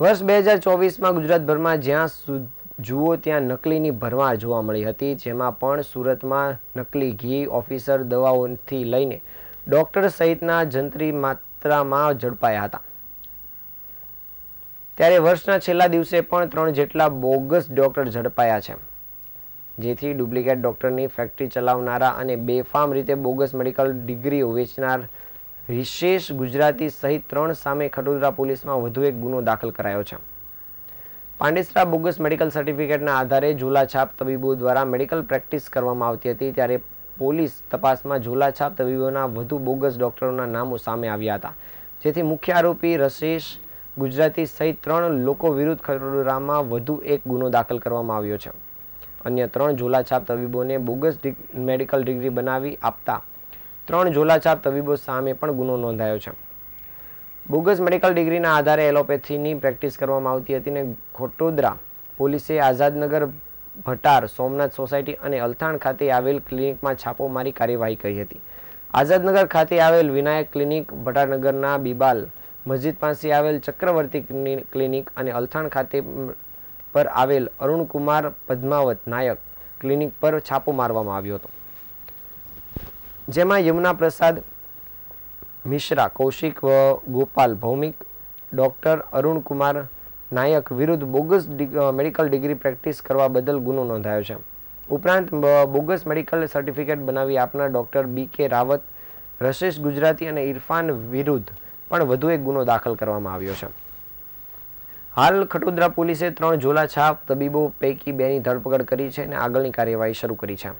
વર્ષ 2024માં ગુજરાતભરમાં જ્યાં જુઓ ત્યાં નકલીની ભરમાર જોવા મળી હતી, જેમાં પણ સુરતમાં નકલી ઘી, ઓફિસર દવાઓથી લઈને ડોક્ટર સહિતના જંત્રી માત્રામાં ઝડપાયા હતા. ત્યારે વર્ષના છેલ્લા દિવસે પણ 3 જેટલા બોગસ ડોક્ટર ઝડપાયા છે, જેથી ડુપ્લિકેટ ડોક્ટરની ફેક્ટરી ચલાવનારા અને બેફામ રીતે બોગસ મેડિકલ ડિગ્રીઓ વેચનાર રિશેષ ગુજરાતી સહિત 3 સામે ખટોદરા પોલીસમાં વધુ એક ગુનો દાખલ કરાયો છે. પાંડેસરા બોગસ મેડિકલ સર્ટિફિકેટના આધારે ઝોલાછાપ તબીબો દ્વારા મેડિકલ પ્રેક્ટિસ કરવામાં આવતી હતી, ત્યારે પોલીસ તપાસમાં ઝોલાછાપ તબીબોના વધુ બોગસ ડોક્ટરોના નામો સામે આવ્યા હતા, જેથી મુખ્ય આરોપી રિશેષ ગુજરાતી સહિત 3 લોકો વિરુદ્ધ ખટોદરામાં વધુ એક ગુનો દાખલ કરવામાં આવ્યો છે. અન્ય 3 ઝોલાછાપ તબીબોને બોગસ મેડિકલ ડિગ્રી બનાવી આપતા 3 ઝોલાછાપ તબીબો સામે પણ ગુનો નોંધાયો છે. બોગસ મેડિકલ ડિગ્રીના આધારે એલોપેથીની પ્રેક્ટિસ કરવામાં આવતી હતી અને ખટોદરા પોલીસે આઝાદનગર, ભટાર, સોમનાથ સોસાયટી અને અલથાણ ખાતે આવેલ ક્લિનિકમાં છાપો મારી કાર્યવાહી કરી હતી. આઝાદનગર ખાતે આવેલ વિનાયક ક્લિનિક, ભટારનગરના બીબાલ મસ્જિદ પાસે આવેલ ચક્રવર્તી ક્લિનિક અને અલથાણ ખાતે પર આવેલ અરુણકુમાર પદ્માવત નાયક ક્લિનિક પર છાપો મારવામાં આવ્યો હતો, જેમાં યમુના પ્રસાદ મિશ્રા, કૌશિક ગોપાલ ભૌમિક, ડોક્ટર અરુણકુમાર નાયક વિરુદ્ધ બોગસ મેડિકલ ડિગ્રી પ્રેક્ટિસ કરવા બદલ ગુનો નોંધાયો છે. ઉપરાંત બોગસ મેડિકલ સર્ટિફિકેટ બનાવી આપનાર ડોક્ટર BK રાવત, રિશેષ ગુજરાતી અને ઇરફાન વિરુદ્ધ પણ વધુ એક ગુનો દાખલ કરવામાં આવ્યો છે. હાલ ખટોદરા પોલીસે 3 ઝોલાછાપ તબીબો પૈકી 2ની ધરપકડ કરી છે અને આગળની કાર્યવાહી શરૂ કરી છે.